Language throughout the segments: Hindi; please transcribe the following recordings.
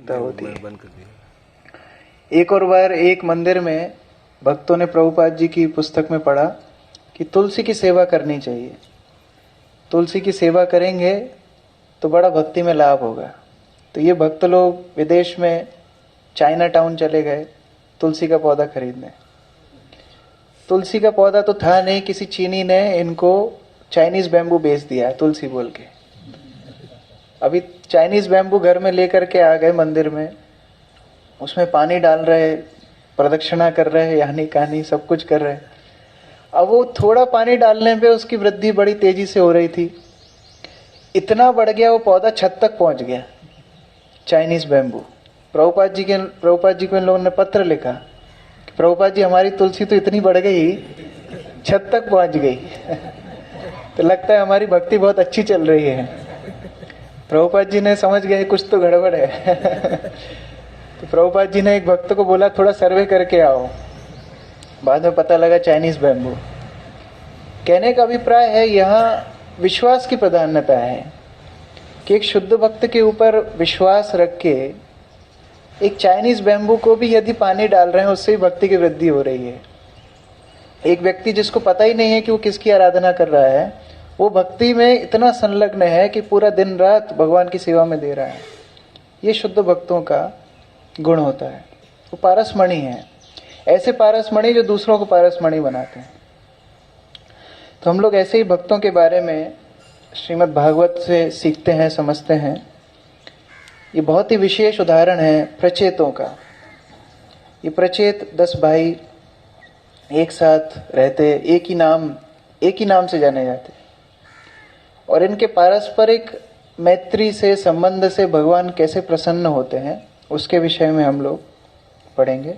आवश्यकता होती है। एक और बार एक मंदिर में भक्तों ने प्रभुपाद जी की पुस्तक में पढ़ा कि तुलसी की सेवा करनी चाहिए, तुलसी की सेवा करेंगे तो बड़ा भक्ति में लाभ होगा। तो ये भक्त लोग विदेश में चाइना टाउन चले गए तुलसी का पौधा खरीदने। तुलसी का पौधा तो था नहीं, किसी चीनी ने इनको चाइनीज बैम्बू बेच दिया तुलसी बोल के। अभी चाइनीज बैम्बू घर में लेकर के आ गए मंदिर में, उसमें पानी डाल रहे, प्रदक्षिणा कर रहे, यानी कहानी सब कुछ कर रहे। अब वो थोड़ा पानी डालने पे उसकी वृद्धि बड़ी तेजी से हो रही थी, इतना बढ़ गया वो पौधा छत तक पहुंच गया, चाइनीज बैम्बू। प्रभुपाद जी को इन लोगों ने पत्र लिखा कि प्रभुपाद जी हमारी तुलसी तो इतनी बढ़ गई, छत तक पहुंच गई। तो लगता है हमारी भक्ति बहुत अच्छी चल रही है। प्रभुपाद जी ने समझ गए कुछ तो गड़बड़ है। तो प्रभुपाद जी ने एक भक्त को बोला थोड़ा सर्वे करके आओ। बाद में पता लगा चाइनीज बैम्बू। कहने का अभिप्राय है यहाँ विश्वास की प्राधान्यता है कि एक शुद्ध भक्त के ऊपर विश्वास रख के एक चाइनीज बैम्बू को भी यदि पानी डाल रहे हैं उससे ही भक्ति की वृद्धि हो रही है। एक व्यक्ति जिसको पता ही नहीं है कि वो किसकी आराधना कर रहा है, वो भक्ति में इतना संलग्न है कि पूरा दिन रात भगवान की सेवा में दे रहा है। ये शुद्ध भक्तों का गुण होता है। वो पारसमणि है, ऐसे पारसमणि जो दूसरों को पारसमणि बनाते हैं। तो हम लोग ऐसे ही भक्तों के बारे में श्रीमद् भागवत से सीखते हैं, समझते हैं। ये बहुत ही विशेष उदाहरण है प्रचेतों का। ये प्रचेत 10 भाई एक साथ रहते, एक ही नाम से जाने जाते, और इनके पारस्परिक मैत्री से, संबंध से भगवान कैसे प्रसन्न होते हैं उसके विषय में हम लोग पढ़ेंगे।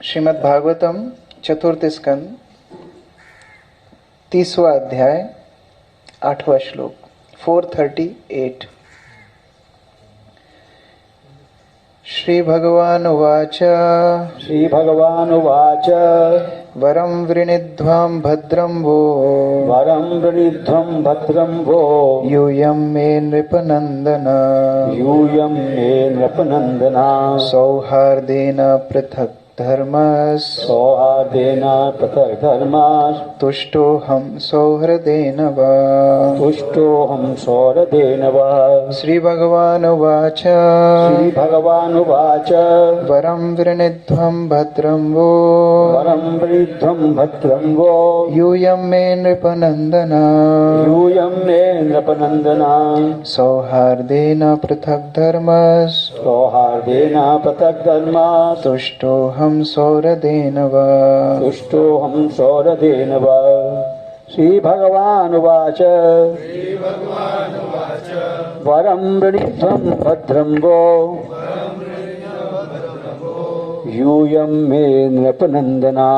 श्रीमद् भागवतम चतुर्थ स्कंद 30वां अध्याय 8वां श्लोक 438। श्री भगवान उवाच वरं वृणीध्वं भद्रं वो यूयं मे नृपनन्दन सौहार्देन पृथक् धर्मस् तुष्टोऽहं सौहृदेन वा। श्री भगवान उवाच वरं वृणीध्वं भद्रं वो यूयं मे नृपनन्दन सौहार्देन पृथक् धर्मस् तुष्टोऽहं सौहृदेन वा। श्री भगवान उवाच वरं वृणीध्वं भद्रं वो यूयं मे नृपनन्दना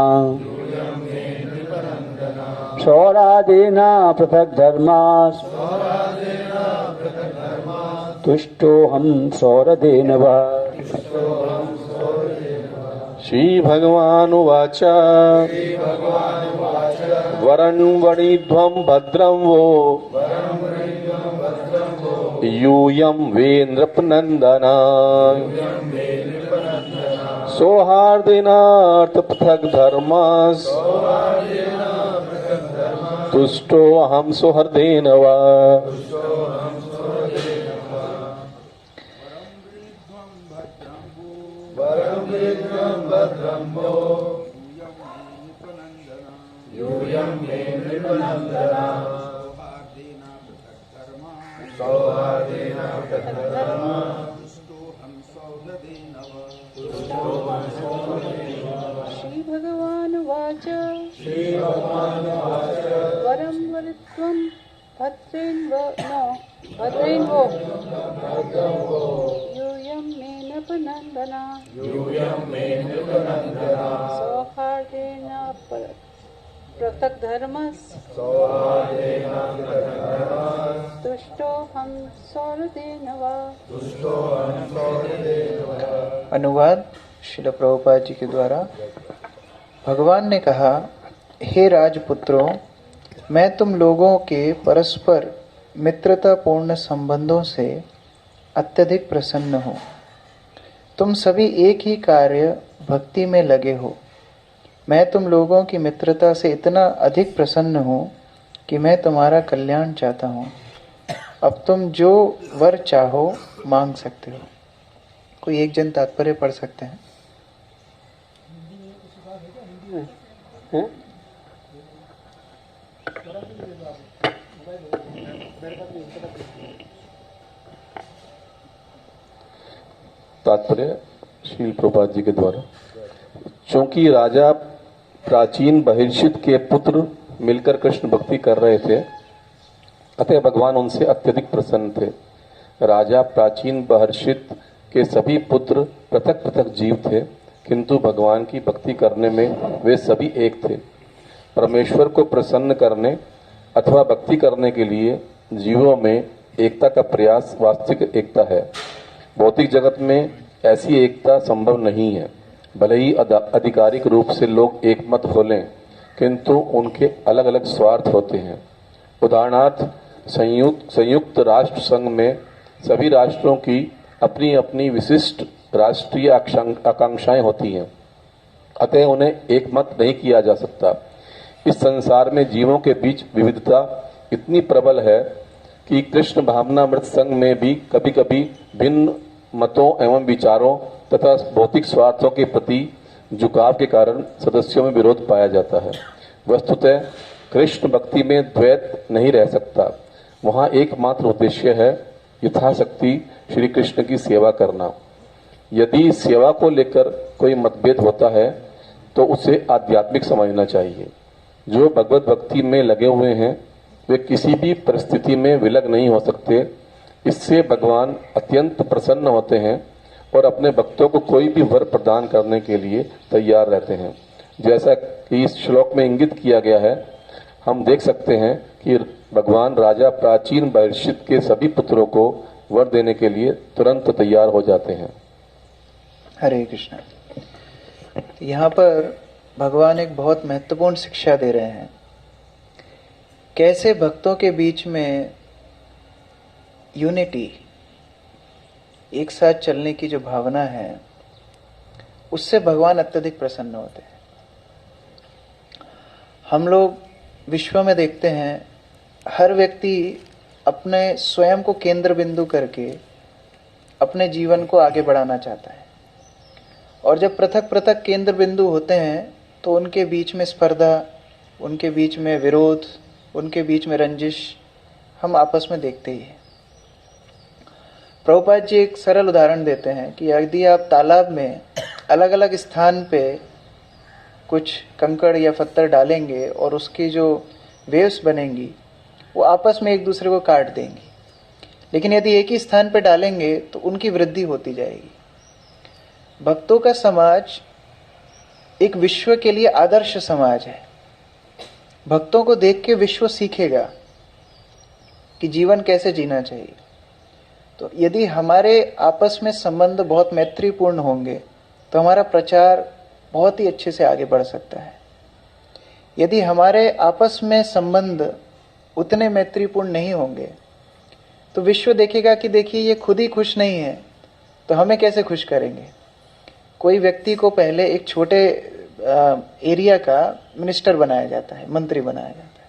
सौरादेन पृथक् धर्मास् तुष्टोऽहं सौहृदेन वा। श्री भगवान उवाच वरं वृणीध्वं भद्रं वो यूयं वे नृपनन्दन सौहार्देनार्थ पृथक् धर्मस् तुष्टोऽहं सौहृदेन वा। श्री भगवान उवाच वरं वृणीध्वं भद्रेण वो यूयं मे नृपनन्दन सौहार्देन पृथक् धर्मस् तुष्टोऽहं सौहृदेन वा। अनुवाद श्रील प्रभुपाद जी के द्वारा। भगवान ने कहा, हे राजपुत्रों, मैं तुम लोगों के परस्पर मित्रतापूर्ण संबंधों से अत्यधिक प्रसन्न हूँ। तुम सभी एक ही कार्य भक्ति में लगे हो। मैं तुम लोगों की मित्रता से इतना अधिक प्रसन्न हूँ कि मैं तुम्हारा कल्याण चाहता हूँ। अब तुम जो वर चाहो मांग सकते हो। कोई एक जन तात्पर्य पढ़ सकते हैं? तात्पर्य श्रील प्रभुपाद जी के द्वारा। चूंकि राजा प्राचीन बहिर्षित के पुत्र मिलकर कृष्ण भक्ति कर रहे थे, अतः भगवान उनसे अत्यधिक प्रसन्न थे। राजा प्राचीन बहिर्षित के सभी पुत्र पृथक पृथक जीव थे, किंतु भगवान की भक्ति करने में वे सभी एक थे। परमेश्वर को प्रसन्न करने अथवा भक्ति करने के लिए जीवों में एकता का प्रयास वास्तविक एकता है। भौतिक जगत में ऐसी एकता संभव नहीं है। भले ही आधिकारिक रूप से लोग एकमत हो लें, किंतु उनके अलग अलग स्वार्थ होते हैं। उदाहरणार्थ, संयुक्त राष्ट्र संघ में सभी राष्ट्रों की अपनी अपनी विशिष्ट राष्ट्रीय आकांक्षाएं होती हैं, अतः उन्हें एकमत नहीं किया जा सकता। इस संसार में जीवों के बीच विविधता इतनी प्रबल है कि कृष्ण भावनामृत संघ में भी कभी कभी भिन्न मतों एवं विचारों तथा भौतिक स्वार्थों के प्रति झुकाव के कारण सदस्यों में विरोध पाया जाता है। वस्तुतः कृष्ण भक्ति में द्वैत नहीं रह सकता। वहाँ एकमात्र उद्देश्य है यथाशक्ति श्री कृष्ण की सेवा करना। यदि सेवा को लेकर कोई मतभेद होता है तो उसे आध्यात्मिक समझना चाहिए। जो भगवत भक्ति में लगे हुए हैं वे किसी भी परिस्थिति में विलग नहीं हो सकते। इससे भगवान अत्यंत प्रसन्न होते हैं और अपने भक्तों को कोई भी वर प्रदान करने के लिए तैयार रहते हैं। जैसा कि इस श्लोक में इंगित किया गया है, हम देख सकते हैं कि भगवान राजा प्राचीन बहिर्षित के सभी पुत्रों को वर देने के लिए तुरंत तैयार हो जाते हैं। हरे कृष्ण। यहाँ पर भगवान एक बहुत महत्वपूर्ण शिक्षा दे रहे हैं। कैसे भक्तों के बीच में यूनिटी, एक साथ चलने की जो भावना है, उससे भगवान अत्यधिक प्रसन्न होते हैं। हम लोग विश्व में देखते हैं, हर व्यक्ति अपने स्वयं को केंद्र बिंदु करके अपने जीवन को आगे बढ़ाना चाहता है, और जब पृथक पृथक केंद्र बिंदु होते हैं तो उनके बीच में स्पर्धा, उनके बीच में विरोध, उनके बीच में रंजिश हम आपस में देखते ही हैं। प्रभुपाद जी एक सरल उदाहरण देते हैं कि यदि आप तालाब में अलग अलग स्थान पे कुछ कंकड़ या पत्थर डालेंगे और उसकी जो वेव्स बनेंगी वो आपस में एक दूसरे को काट देंगी, लेकिन यदि एक ही स्थान पे डालेंगे तो उनकी वृद्धि होती जाएगी। भक्तों का समाज एक विश्व के लिए आदर्श समाज है। भक्तों को देख के विश्व सीखेगा कि जीवन कैसे जीना चाहिए। तो यदि हमारे आपस में संबंध बहुत मैत्रीपूर्ण होंगे तो हमारा प्रचार बहुत ही अच्छे से आगे बढ़ सकता है। यदि हमारे आपस में संबंध उतने मैत्रीपूर्ण नहीं होंगे तो विश्व देखेगा कि देखिए ये खुद ही खुश नहीं है तो हमें कैसे खुश करेंगे। कोई व्यक्ति को पहले एक छोटे एरिया का मिनिस्टर बनाया जाता है, मंत्री बनाया जाता है।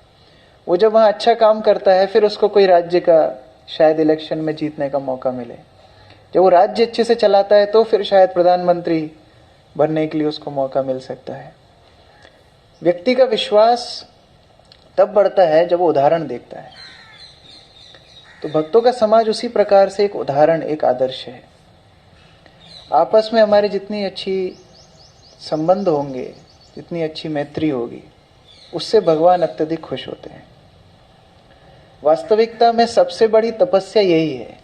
वो जब वहाँ अच्छा काम करता है फिर उसको कोई राज्य का शायद इलेक्शन में जीतने का मौका मिले। जब वो राज्य अच्छे से चलाता है तो फिर शायद प्रधानमंत्री बनने के लिए उसको मौका मिल सकता है। व्यक्ति का विश्वास तब बढ़ता है जब वो उदाहरण देखता है। तो भक्तों का समाज उसी प्रकार से एक उदाहरण, एक आदर्श है। आपस में हमारी जितनी अच्छी संबंध होंगे, जितनी अच्छी मैत्री होगी, उससे भगवान अत्यधिक खुश होते हैं। वास्तविकता में सबसे बड़ी तपस्या यही है।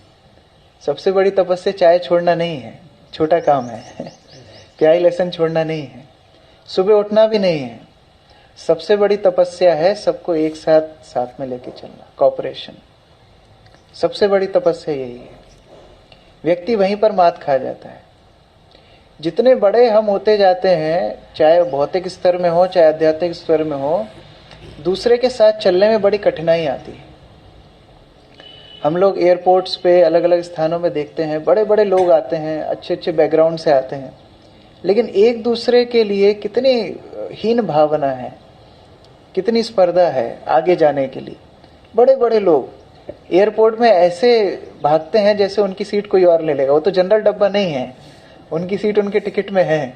सबसे बड़ी तपस्या चाय छोड़ना नहीं है, छोटा काम है। प्याई लहसुन छोड़ना नहीं है, सुबह उठना भी नहीं है। सबसे बड़ी तपस्या है सबको एक साथ में लेके चलना, कॉपरेशन। सबसे बड़ी तपस्या यही है। व्यक्ति वहीं पर मात खा जाता है। जितने बड़े हम होते जाते हैं, चाहे भौतिक स्तर में हो चाहे आध्यात्मिक स्तर में हो, दूसरे के साथ चलने में बड़ी कठिनाई आती है। हम लोग एयरपोर्ट्स पे अलग अलग स्थानों में देखते हैं, बड़े बड़े लोग आते हैं, अच्छे अच्छे बैकग्राउंड से आते हैं, लेकिन एक दूसरे के लिए कितनी हीन भावना है, कितनी स्पर्धा है आगे जाने के लिए। बड़े बड़े लोग एयरपोर्ट में ऐसे भागते हैं जैसे उनकी सीट कोई और ले लेगा। वो तो जनरल डब्बा नहीं है, उनकी सीट उनके टिकट में है,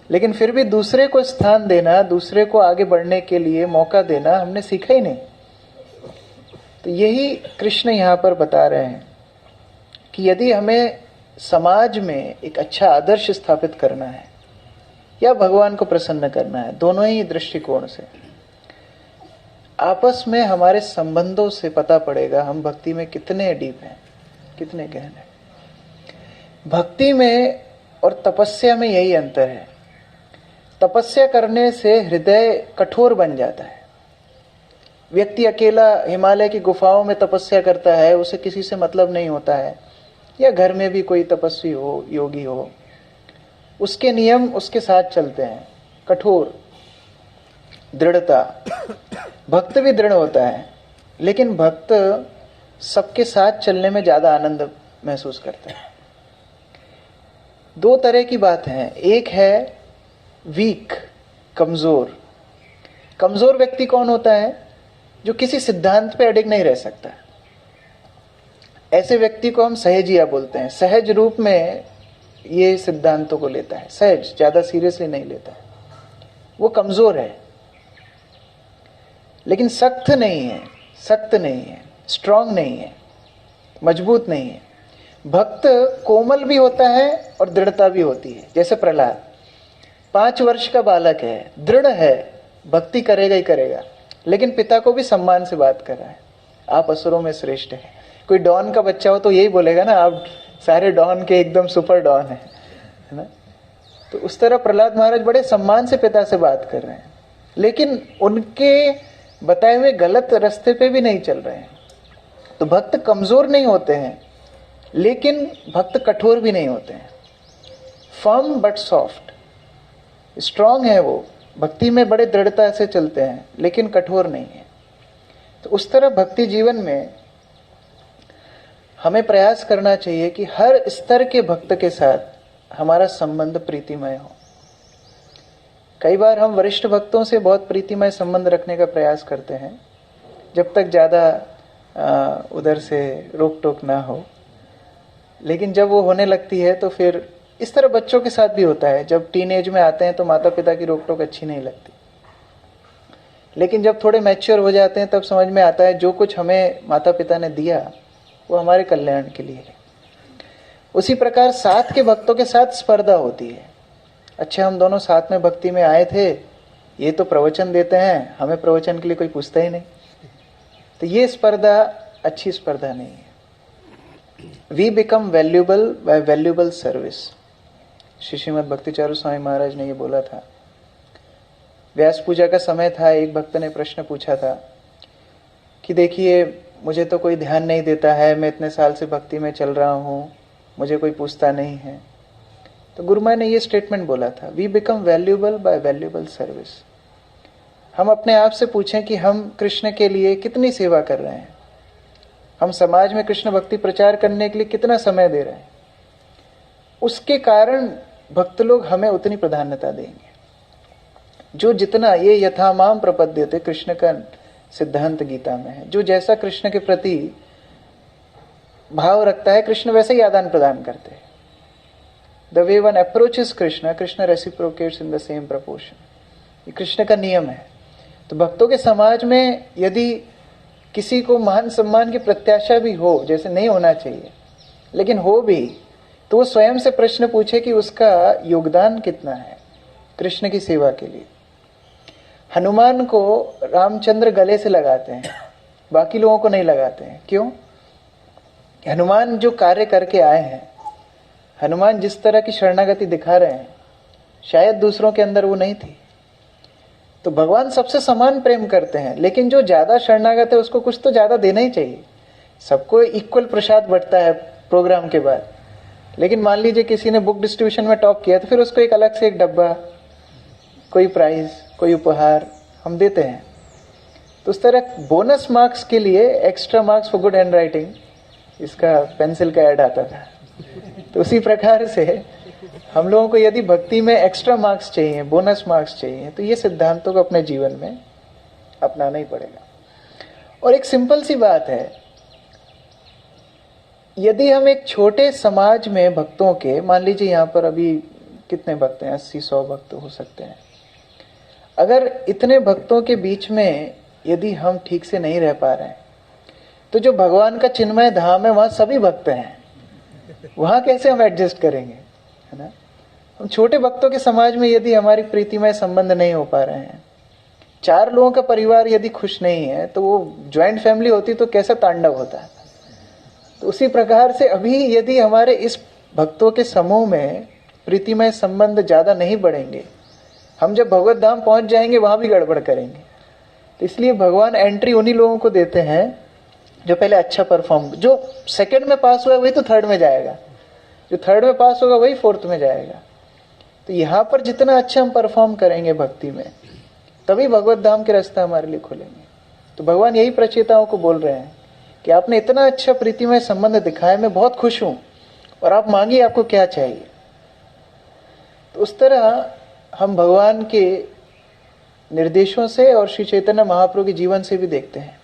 लेकिन फिर भी दूसरे को स्थान देना, दूसरे को आगे बढ़ने के लिए मौका देना हमने सीखा ही नहीं। तो यही कृष्ण यहाँ पर बता रहे हैं कि यदि हमें समाज में एक अच्छा आदर्श स्थापित करना है या भगवान को प्रसन्न करना है, दोनों ही दृष्टिकोण से, आपस में हमारे संबंधों से पता पड़ेगा हम भक्ति में कितने डीप हैं, कितने गहन हैं। भक्ति में और तपस्या में यही अंतर है। तपस्या करने से हृदय कठोर बन जाता है। व्यक्ति अकेला हिमालय की गुफाओं में तपस्या करता है, उसे किसी से मतलब नहीं होता है, या घर में भी कोई तपस्वी हो, योगी हो, उसके नियम उसके साथ चलते हैं, कठोर दृढ़ता। भक्त भी दृढ़ होता है, लेकिन भक्त सबके साथ चलने में ज्यादा आनंद महसूस करता है। दो तरह की बात है, एक है वीक, कमजोर। कमजोर व्यक्ति कौन होता है? जो किसी सिद्धांत पे अडिग नहीं रह सकता। ऐसे व्यक्ति को हम सहजिया बोलते हैं। सहज रूप में ये सिद्धांतों को लेता है, सहज, ज्यादा सीरियसली नहीं लेता है, वो कमजोर है। लेकिन सख्त नहीं है, सख्त नहीं है, स्ट्रांग नहीं है, मजबूत नहीं है। भक्त कोमल भी होता है और दृढ़ता भी होती है। जैसे प्रहलाद 5 वर्ष का बालक है, दृढ़ है, भक्ति करेगा ही करेगा, लेकिन पिता को भी सम्मान से बात कर रहा है, आप असुरों में श्रेष्ठ हैं। कोई डॉन का बच्चा हो तो यही बोलेगा ना, आप सारे डॉन के एकदम सुपर डॉन है ना। तो उस तरह प्रहलाद महाराज बड़े सम्मान से पिता से बात कर रहे हैं, लेकिन उनके बताए हुए गलत रास्ते पे भी नहीं चल रहे हैं। तो भक्त कमजोर नहीं होते हैं, लेकिन भक्त कठोर भी नहीं होते हैं। फर्म बट सॉफ्ट, स्ट्रांग है वो, भक्ति में बड़े दृढ़ता से चलते हैं, लेकिन कठोर नहीं है। तो उस तरह भक्ति जीवन में हमें प्रयास करना चाहिए कि हर स्तर के भक्त के साथ हमारा संबंध प्रीतिमय हो। कई बार हम वरिष्ठ भक्तों से बहुत प्रीतिमय संबंध रखने का प्रयास करते हैं, जब तक ज्यादा उधर से रोक टोक ना हो, लेकिन जब वो होने लगती है तो फिर इस तरह बच्चों के साथ भी होता है। जब टीनेज में आते हैं तो माता पिता की रोक टोक अच्छी नहीं लगती, लेकिन जब थोड़े मैच्योर हो जाते हैं तब समझ में आता है जो कुछ हमें माता पिता ने दिया वो हमारे कल्याण के लिए है। उसी प्रकार साथ के भक्तों के साथ स्पर्धा होती है। अच्छा, हम दोनों साथ में भक्ति में आए थे, ये तो प्रवचन देते हैं, हमें प्रवचन के लिए कोई पूछता ही नहीं। तो ये स्पर्धा अच्छी स्पर्धा नहीं है। We become valuable by valuable service. Srimad Bhakticharu Swami Maharaj ने ये बोला था। व्यास पूजा का समय था, एक भक्त ने प्रश्न पूछा था कि देखिए मुझे तो कोई ध्यान नहीं देता है, मैं इतने साल से भक्ति में चल रहा हूँ, मुझे कोई पूछता नहीं है। तो गुरुमा ने ये स्टेटमेंट बोला था, we become valuable by valuable service. हम अपने आप से पूछें कि हम कृष्ण के लिए कितनी सेवा कर रहे हैं, हम समाज में कृष्ण भक्ति प्रचार करने के लिए कितना समय दे रहे हैं। उसके कारण भक्त लोग हमें उतनी प्राधान्यता देंगे। जो जितना, ये यथामाम प्रपद्यते, कृष्ण का सिद्धांत गीता में है, जो जैसा कृष्ण के प्रति भाव रखता है कृष्ण वैसे ही आदान प्रदान करते हैं। The way one approaches Krishna, Krishna reciprocates in the same proportion. ये कृष्ण का नियम है। तो भक्तों के समाज में यदि किसी को मान सम्मान की प्रत्याशा भी हो, जैसे नहीं होना चाहिए, लेकिन हो भी, तो वो स्वयं से प्रश्न पूछे कि उसका योगदान कितना है कृष्ण की सेवा के लिए। हनुमान को रामचंद्र गले से लगाते हैं, बाकी लोगों को नहीं लगाते हैं। क्यों? हनुमान जो कार्य करके आए हैं, हनुमान जिस तरह की शरणागति दिखा रहे हैं, शायद दूसरों के अंदर वो नहीं थी। तो भगवान सबसे समान प्रेम करते हैं, लेकिन जो ज्यादा शरणागत है उसको कुछ तो ज्यादा देना ही चाहिए। सबको इक्वल प्रसाद बढ़ता है प्रोग्राम के बाद, लेकिन मान लीजिए किसी ने बुक डिस्ट्रीब्यूशन में टॉप किया तो फिर उसको एक अलग से एक डब्बा, कोई प्राइज, कोई उपहार हम देते हैं। तो उस तरह बोनस मार्क्स के लिए, extra marks for good hand writing, इसका पेंसिल का ऐड आता था। तो उसी प्रकार से हम लोगों को यदि भक्ति में एक्स्ट्रा मार्क्स चाहिए, बोनस मार्क्स चाहिए, तो ये सिद्धांतों को अपने जीवन में अपनाना ही पड़ेगा। और एक सिंपल सी बात है, यदि हम एक छोटे समाज में भक्तों के, मान लीजिए यहाँ पर अभी कितने भक्त हैं, 80-100 भक्त हो सकते हैं, अगर इतने भक्तों के बीच में यदि हम ठीक से नहीं रह पा रहे हैं, तो जो भगवान का चिन्मय धाम है वहां सभी भक्त हैं, वहां कैसे हम एडजस्ट करेंगे, है ना। हम छोटे भक्तों के समाज में यदि हमारी प्रीतिमय संबंध नहीं हो पा रहे हैं, 4 लोगों का परिवार यदि खुश नहीं है, तो वो ज्वाइंट फैमिली होती तो कैसा तांडव होता है। तो उसी प्रकार से अभी यदि हमारे इस भक्तों के समूह में प्रीतिमय संबंध ज्यादा नहीं बढ़ेंगे, हम जब भगवत धाम पहुंच जाएंगे वहां भी गड़बड़ करेंगे। तो इसलिए भगवान एंट्री उन्हीं लोगों को देते हैं जो पहले अच्छा परफॉर्म, जो सेकंड में पास हुआ वही तो थर्ड में जाएगा, जो थर्ड में पास होगा वही फोर्थ में जाएगा। तो यहाँ पर जितना अच्छा हम परफॉर्म करेंगे भक्ति में, तभी भगवत धाम के रास्ते हमारे लिए खुलेंगे। तो भगवान यही प्रचेताओं को बोल रहे हैं कि आपने इतना अच्छा प्रीतिमय संबंध दिखाया, मैं बहुत खुश हूं, और आप मांगिए आपको क्या चाहिए। तो उस तरह हम भगवान के निर्देशों से और श्री चैतन्य महाप्रभु के जीवन से भी देखते हैं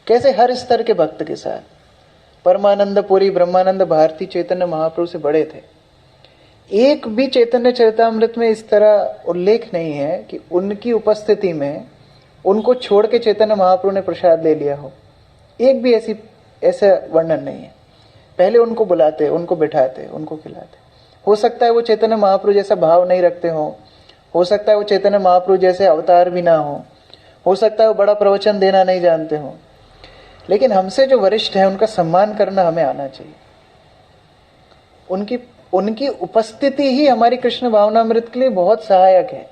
कैसे हर स्तर के भक्त के साथ, परमानंद पुरी, ब्रह्मानंद भारती चैतन्य महाप्रभु से बड़े थे। एक भी चैतन्य चरितामृत में इस तरह उल्लेख नहीं है कि उनकी उपस्थिति में उनको छोड़ के चैतन्य महाप्रभु ने प्रसाद ले लिया हो। एक भी ऐसा वर्णन नहीं है। पहले उनको बुलाते, उनको बिठाते, उनको खिलाते। हो सकता है वो चैतन्य महाप्रभु जैसा भाव नहीं रखते हो सकता है वो चैतन्य महाप्रभु जैसे अवतार भी ना हो सकता है वो बड़ा प्रवचन देना नहीं जानते हो, लेकिन हमसे जो वरिष्ठ है उनका सम्मान करना हमें आना चाहिए। उनकी उपस्थिति ही हमारी कृष्ण भावनामृत के लिए बहुत सहायक है।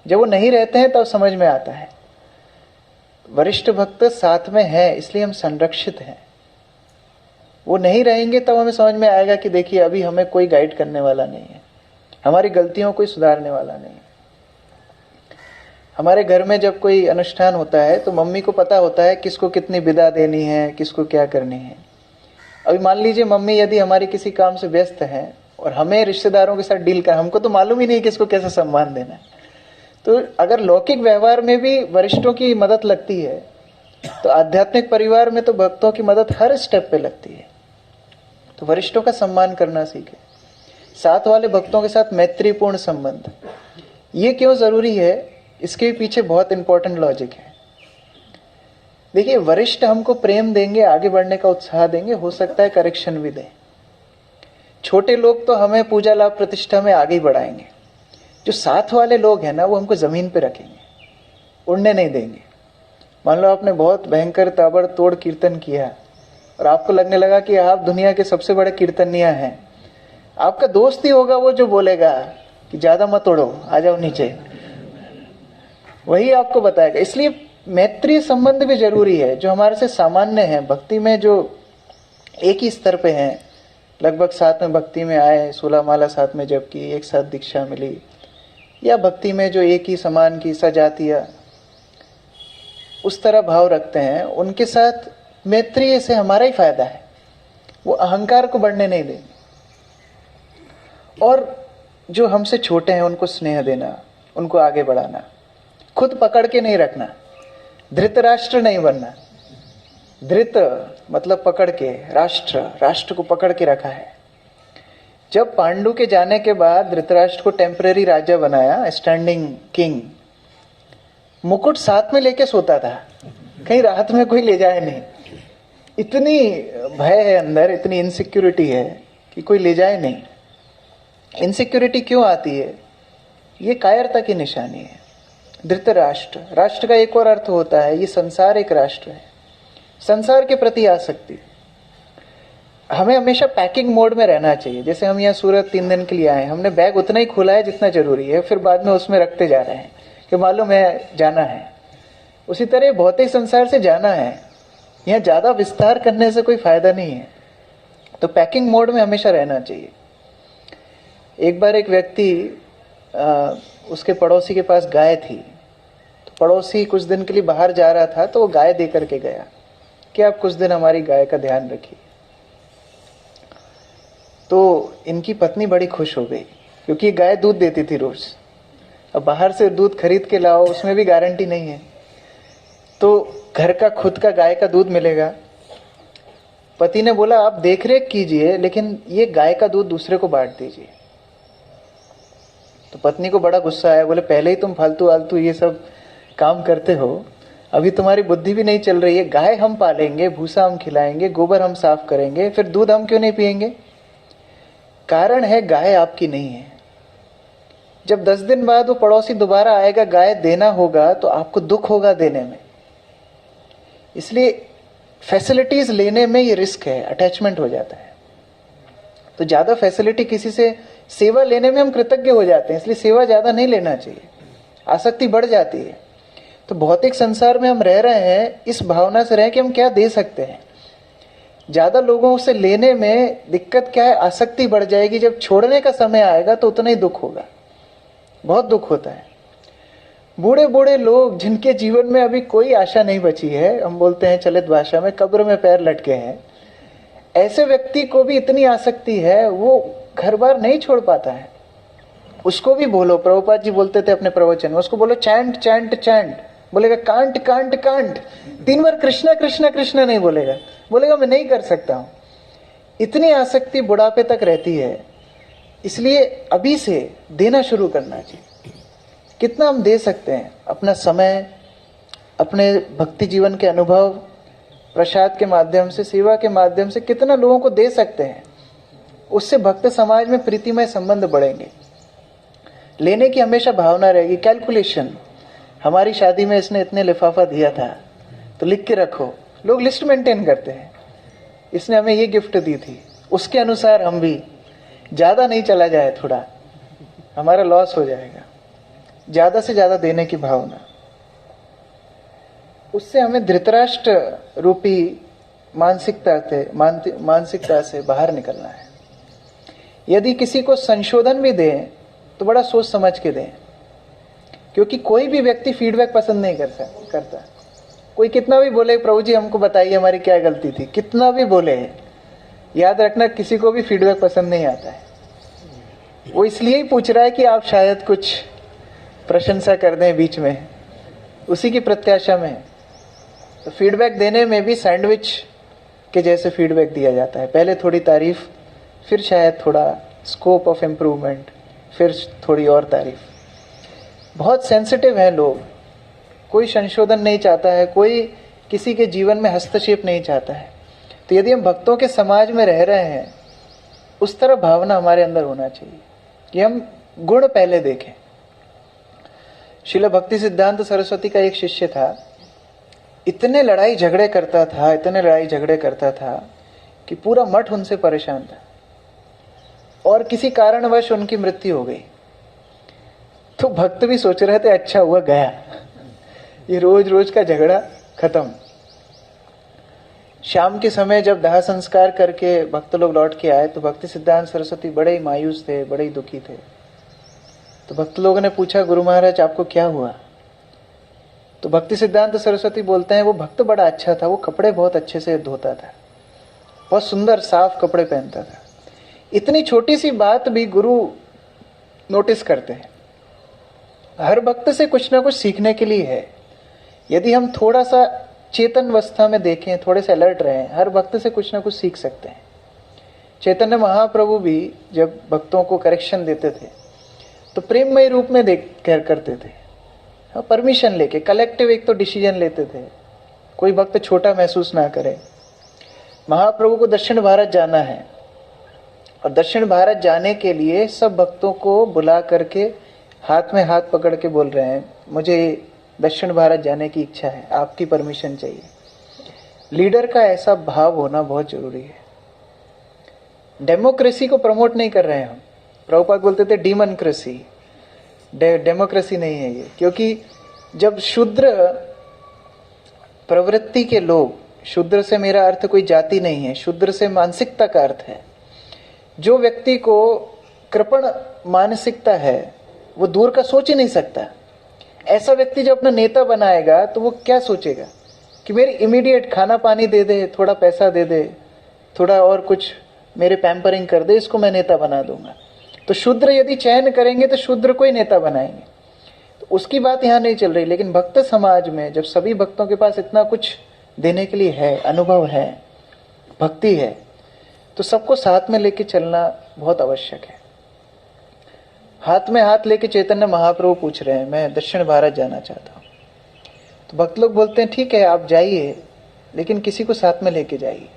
जब वो नहीं रहते हैं तब समझ में आता है। वरिष्ठ भक्त साथ में है इसलिए हम संरक्षित हैं। वो नहीं रहेंगे तब हमें समझ में आएगा कि देखिए अभी हमें कोई गाइड करने वाला नहीं है, हमारी गलतियों को सुधारने वाला नहीं है। हमारे घर में जब कोई अनुष्ठान होता है तो मम्मी को पता होता है किसको कितनी विदा देनी है, किसको क्या करनी है। अभी मान लीजिए मम्मी यदि हमारी किसी काम से व्यस्त है और हमें रिश्तेदारों के साथ डील कर, हमको तो मालूम ही नहीं किसको कैसे सम्मान देना है। तो अगर लौकिक व्यवहार में भी वरिष्ठों की मदद लगती है तो आध्यात्मिक परिवार में तो भक्तों की मदद हर स्टेप पे लगती है। तो वरिष्ठों का सम्मान करना सीखे। साथ वाले भक्तों के साथ मैत्रीपूर्ण संबंध, ये क्यों जरूरी है, इसके पीछे बहुत इंपॉर्टेंट लॉजिक है। देखिए वरिष्ठ हमको प्रेम देंगे, आगे बढ़ने का उत्साह देंगे, हो सकता है करेक्शन भी दें। छोटे लोग तो हमें पूजा लाभ प्रतिष्ठा में आगे ही बढ़ाएंगे। जो साथ वाले लोग हैं ना वो हमको जमीन पे रखेंगे, उड़ने नहीं देंगे। मान लो आपने बहुत भयंकर ताबड़तोड़ कीर्तन किया और आपको लगने लगा कि आप दुनिया के सबसे बड़े कीर्तनिया हैं, आपका दोस्त ही होगा वो जो बोलेगा कि ज्यादा मत उड़ो, आ जाओ नीचे, वही आपको बताएगा। इसलिए मैत्री संबंध भी जरूरी है। जो हमारे से सामान्य है, भक्ति में जो एक ही स्तर पे हैं, लगभग साथ में भक्ति में आए, 16 माला साथ में जब की, एक साथ दीक्षा मिली, या भक्ति में जो एक ही समान की सजातिया उस तरह भाव रखते हैं, उनके साथ मैत्री से हमारा ही फायदा है। वो अहंकार को बढ़ने नहीं देंगे। और जो हमसे छोटे हैं उनको स्नेह देना, उनको आगे बढ़ाना, खुद पकड़ के नहीं रखना, धृतराष्ट्र नहीं बनना। धृत मतलब पकड़ के, राष्ट्र को पकड़ के रखा है। जब पांडु के जाने के बाद धृतराष्ट्र को टेम्परेरी राजा बनाया, स्टैंडिंग किंग, मुकुट साथ में लेके सोता था, कहीं रात में कोई ले जाए नहीं। इतनी भय है अंदर, इतनी इनसिक्योरिटी है कि कोई ले जाए नहीं। इनसिक्योरिटी क्यों आती है? ये कायरता की निशानी है। धृतराष्ट्र, राष्ट्र का एक और अर्थ होता है, ये संसार एक राष्ट्र है, संसार के प्रति आसक्ति। हमें हमेशा पैकिंग मोड में रहना चाहिए। जैसे हम यहाँ सूरत 3 दिन के लिए आए, हमने बैग उतना ही खोला है जितना जरूरी है, फिर बाद में उसमें रखते जा रहे हैं कि मालूम है जाना है। उसी तरह भौतिक संसार से जाना है, यहाँ ज्यादा विस्तार करने से कोई फायदा नहीं है। तो पैकिंग मोड में हमेशा रहना चाहिए। एक बार एक व्यक्ति, उसके पड़ोसी के पास गाय थी, तो पड़ोसी कुछ दिन के लिए बाहर जा रहा था, तो वो गाय दे करके गया कि आप कुछ दिन हमारी गाय का ध्यान रखिए। तो इनकी पत्नी बड़ी खुश हो गई, क्योंकि ये गाय दूध देती थी रोज। अब बाहर से दूध खरीद के लाओ, उसमें भी गारंटी नहीं है, तो घर का खुद का गाय का दूध मिलेगा। पति ने बोला आप देख रेख कीजिए, लेकिन ये गाय का दूध दूसरे को बांट दीजिए। तो पत्नी को बड़ा गुस्सा आया, बोले पहले ही तुम फालतू आलतू ये सब काम करते हो, अभी तुम्हारी बुद्धि भी नहीं चल रही है। गाय हम पालेंगे, भूसा हम खिलाएंगे, गोबर हम साफ करेंगे, फिर दूध हम क्यों नहीं पिएंगे? कारण है गाय आपकी नहीं है। जब 10 दिन बाद वो पड़ोसी दोबारा आएगा गाय देना होगा, तो आपको दुख होगा देने में। इसलिए फैसिलिटीज लेने में ये रिस्क है, अटैचमेंट हो जाता है। तो ज्यादा फैसिलिटी किसी से सेवा लेने में हम कृतज्ञ हो जाते हैं, इसलिए सेवा ज्यादा नहीं लेना चाहिए, आसक्ति बढ़ जाती है। तो भौतिक संसार में हम रह रहे हैं, इस भावना से रहे कि हम क्या दे सकते हैं। ज्यादा लोगों से लेने में दिक्कत क्या है, आसक्ति बढ़ जाएगी। जब छोड़ने का समय आएगा तो उतना ही दुख होगा, बहुत दुख होता है। बूढ़े बूढ़े लोग जिनके जीवन में अभी कोई आशा नहीं बची है, हम बोलते हैं चलित भाषा में कब्र में पैर लटके हैं, ऐसे व्यक्ति को भी इतनी आसक्ति है, वो घर बार नहीं छोड़ पाता है। उसको भी बोलो, प्रभुपाद जी बोलते थे अपने प्रवचन में, उसको बोलो चैंट चैंट चैंट, बोलेगा कांट कांट कांट। 3 बार कृष्णा कृष्णा कृष्णा नहीं बोलेगा, बोलेगा मैं नहीं कर सकता हूं। इतनी आसक्ति बुढ़ापे तक रहती है। इसलिए अभी से देना शुरू करना चाहिए। कितना हम दे सकते हैं, अपना समय, अपने भक्ति जीवन के अनुभव, प्रसाद के माध्यम से, सेवा के माध्यम से कितना लोगों को दे सकते हैं, उससे भक्त समाज में प्रीतिमय संबंध बढ़ेंगे। लेने की हमेशा भावना रहेगी, कैलकुलेशन। हमारी शादी में इसने इतने लिफाफा दिया था तो लिख के रखो, लोग लिस्ट मेंटेन करते हैं। इसने हमें ये गिफ्ट दी थी, उसके अनुसार हम भी, ज्यादा नहीं चला जाए, थोड़ा हमारा लॉस हो जाएगा। ज्यादा से ज्यादा देने की भावना, उससे हमें धृतराष्ट्र रूपी मानसिकता से बाहर निकलना है। यदि किसी को संशोधन भी दें तो बड़ा सोच समझ के दें, क्योंकि कोई भी व्यक्ति फीडबैक पसंद नहीं करता। कोई कितना भी बोले प्रभु जी हमको बताइए हमारी क्या गलती थी, कितना भी बोले, याद रखना किसी को भी फीडबैक पसंद नहीं आता है। वो इसलिए ही पूछ रहा है कि आप शायद कुछ प्रशंसा कर दें बीच में, उसी की प्रत्याशा में। तो फीडबैक देने में भी सैंडविच के जैसे फीडबैक दिया जाता है, पहले थोड़ी तारीफ, फिर शायद थोड़ा स्कोप ऑफ इम्प्रूवमेंट, फिर थोड़ी और तारीफ। बहुत सेंसिटिव हैं लोग, कोई संशोधन नहीं चाहता है, कोई किसी के जीवन में हस्तक्षेप नहीं चाहता है। तो यदि हम भक्तों के समाज में रह रहे हैं, उस तरह भावना हमारे अंदर होना चाहिए कि हम गुण पहले देखें। श्रील भक्ति सिद्धांत सरस्वती का एक शिष्य था, इतने लड़ाई झगड़े करता था कि पूरा मठ उनसे परेशान था, और किसी कारणवश उनकी मृत्यु हो गई। तो भक्त भी सोच रहे थे अच्छा हुआ गया, ये रोज रोज का झगड़ा खत्म। शाम के समय जब दाह संस्कार करके भक्त लोग लौट के आए तो भक्ति सिद्धांत सरस्वती बड़े ही मायूस थे, बड़े ही दुखी थे। तो भक्त लोगों ने पूछा गुरु महाराज आपको क्या हुआ? तो भक्ति सिद्धांत सरस्वती बोलते हैं वो भक्त बड़ा अच्छा था, वो कपड़े बहुत अच्छे से धोता था, बहुत सुंदर साफ कपड़े पहनता था। इतनी छोटी सी बात भी गुरु नोटिस करते हैं। हर भक्त से कुछ ना कुछ सीखने के लिए है। यदि हम थोड़ा सा चेतन अवस्था में देखें, थोड़े से अलर्ट रहें, हर भक्त से कुछ ना कुछ सीख सकते हैं। चैतन्य महाप्रभु भी जब भक्तों को करेक्शन देते थे तो प्रेममय रूप में करते थे, परमिशन लेके, कलेक्टिव एक तो डिसीजन लेते थे, कोई भक्त छोटा महसूस ना करे। महाप्रभु को दक्षिण भारत जाना है और दक्षिण भारत जाने के लिए सब भक्तों को बुला करके हाथ में हाथ पकड़ के बोल रहे हैं मुझे दक्षिण भारत जाने की इच्छा है, आपकी परमिशन चाहिए। लीडर का ऐसा भाव होना बहुत जरूरी है। डेमोक्रेसी को प्रमोट नहीं कर रहे हैं हम, प्रभुपाद बोलते थे डीमोक्रेसी, डेमोक्रेसी नहीं है ये। क्योंकि जब शूद्र प्रवृत्ति के लोग, शूद्र से मेरा अर्थ कोई जाति नहीं है, शूद्र से मानसिकता का अर्थ है, जो व्यक्ति को कृपण मानसिकता है वो दूर का सोच ही नहीं सकता। ऐसा व्यक्ति जब अपना नेता बनाएगा तो वो क्या सोचेगा कि मेरी इमीडिएट खाना पानी दे दे, थोड़ा पैसा दे दे, थोड़ा और कुछ मेरे पैम्परिंग कर दे, इसको मैं नेता बना दूंगा। तो शूद्र यदि चयन करेंगे तो शूद्र को ही नेता बनाएंगे, तो उसकी बात यहाँ नहीं चल रही। लेकिन भक्त समाज में जब सभी भक्तों के पास इतना कुछ देने के लिए है, अनुभव है, भक्ति है, तो सबको साथ में लेके चलना बहुत आवश्यक है। हाथ में हाथ लेके चैतन्य महाप्रभु पूछ रहे हैं, मैं दक्षिण भारत जाना चाहता हूँ। तो भक्त लोग बोलते हैं ठीक है आप जाइए, लेकिन किसी को साथ में लेके जाइए।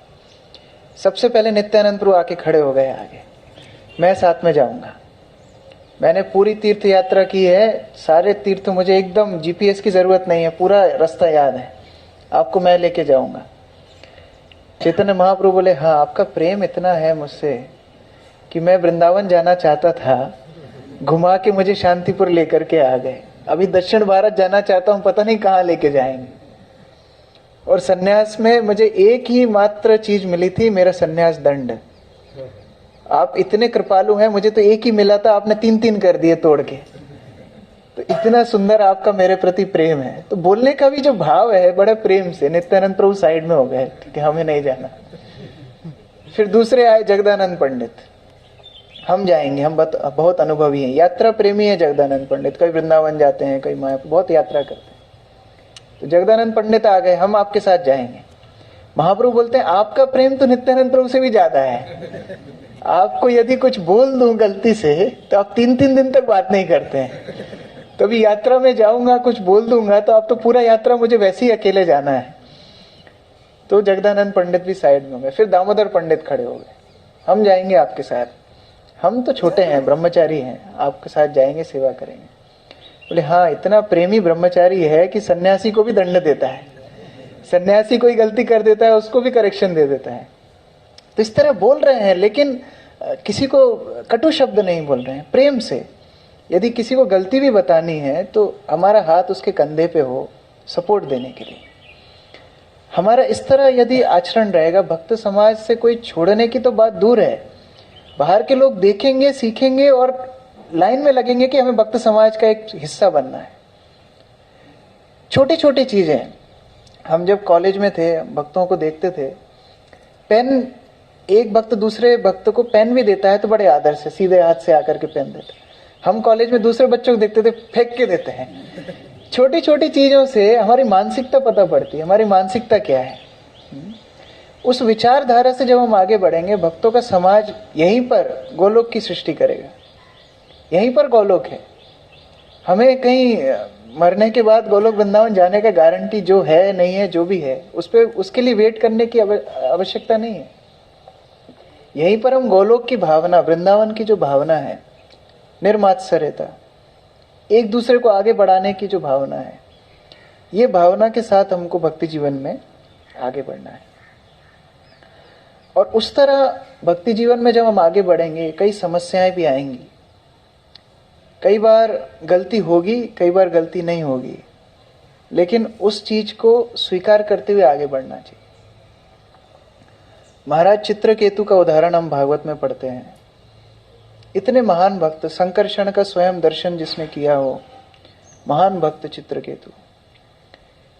सबसे पहले नित्यानंद प्रभु आके खड़े हो गए आगे, मैं साथ में जाऊंगा, मैंने पूरी तीर्थ यात्रा की है, सारे तीर्थ मुझे एकदम जीपीएस की जरूरत नहीं है, पूरा रास्ता याद है, आपको मैं लेके जाऊंगा। चैतन्य महाप्रभु बोले हाँ, आपका प्रेम इतना है मुझसे कि मैं वृंदावन जाना चाहता था, घुमा के मुझे शांतिपुर लेकर के आ गए, अभी दक्षिण भारत जाना चाहता हूं, पता नहीं कहां लेके जाएंगे। और सन्यास में मुझे एक ही मात्र चीज मिली थी, मेरा सन्यास दंड। आप इतने कृपालु हैं, मुझे तो एक ही मिला था, आपने 3-3 कर दिए तोड़ के। तो इतना सुंदर आपका मेरे प्रति प्रेम है। तो बोलने का भी जो भाव है बड़े प्रेम से। नित्यानंद प्रभु साइड में हो गए कि हमें नहीं जाना। फिर दूसरे आए जगदानंद पंडित, हम जाएंगे, हम बहुत अनुभवी हैं, यात्रा प्रेमी है जगदानंद पंडित, कई वृंदावन जाते हैं, कई माया, बहुत यात्रा करते हैं। तो जगदानंद पंडित आ गए, हम आपके साथ जाएंगे। महाप्रभु बोलते हैं आपका प्रेम तो नित्यानंद प्रभु से भी ज्यादा है, आपको यदि कुछ बोल दूं गलती से तो आप 3-3 दिन तक बात नहीं करते हैं, तो अभी यात्रा में जाऊंगा कुछ बोल दूंगा तो आप तो पूरा यात्रा मुझे वैसे ही अकेले जाना है। तो जगदानंद पंडित भी साइड में हो गए। फिर दामोदर पंडित खड़े हो गए, हम जाएंगे आपके साथ, हम तो छोटे हैं, ब्रह्मचारी हैं, आपके साथ जाएंगे, सेवा करेंगे। बोले हाँ, इतना प्रेमी ब्रह्मचारी है कि सन्यासी को भी दंड देता है, सन्यासी कोई गलती कर देता है उसको भी करेक्शन दे देता है। तो इस तरह बोल रहे हैं, लेकिन किसी को कटु शब्द नहीं बोल रहे हैं, प्रेम से। यदि किसी को गलती भी बतानी है तो हमारा हाथ उसके कंधे पे हो, सपोर्ट देने के लिए। हमारा इस तरह यदि आचरण रहेगा, भक्त समाज से कोई छोड़ने की तो बात दूर है, बाहर के लोग देखेंगे, सीखेंगे और लाइन में लगेंगे कि हमें भक्त समाज का एक हिस्सा बनना है। छोटी छोटी चीजें, हम जब कॉलेज में थे भक्तों को देखते थे, पेन, एक भक्त दूसरे भक्त को पेन भी देता है तो बड़े आदर से सीधे हाथ से आकर के पेन देते। हम कॉलेज में दूसरे बच्चों को देखते थे फेंक के देते हैं। छोटी छोटी चीजों से हमारी मानसिकता पता पड़ती है, हमारी मानसिकता क्या है। उस विचारधारा से जब हम आगे बढ़ेंगे, भक्तों का समाज यहीं पर गोलोक की सृष्टि करेगा, यहीं पर गोलोक है। हमें कहीं मरने के बाद गोलोक वृंदावन जाने का गारंटी जो है नहीं है, जो भी है उस पे, उसके लिए वेट करने की आवश्यकता नहीं है। यहीं पर हम गोलोक की भावना, वृंदावन की जो भावना है, निर्मात्सर्यता, एक दूसरे को आगे बढ़ाने की जो भावना है, ये भावना के साथ हमको भक्ति जीवन में आगे बढ़ना है। और उस तरह भक्ति जीवन में जब हम आगे बढ़ेंगे, कई समस्याएं भी आएंगी, कई बार गलती होगी, कई बार गलती नहीं होगी, लेकिन उस चीज को स्वीकार करते हुए आगे बढ़ना चाहिए। महाराज चित्रकेतु का उदाहरण हम भागवत में पढ़ते हैं। इतने महान भक्त, संकर्षण का स्वयं दर्शन जिसने किया हो, महान भक्त चित्रकेतु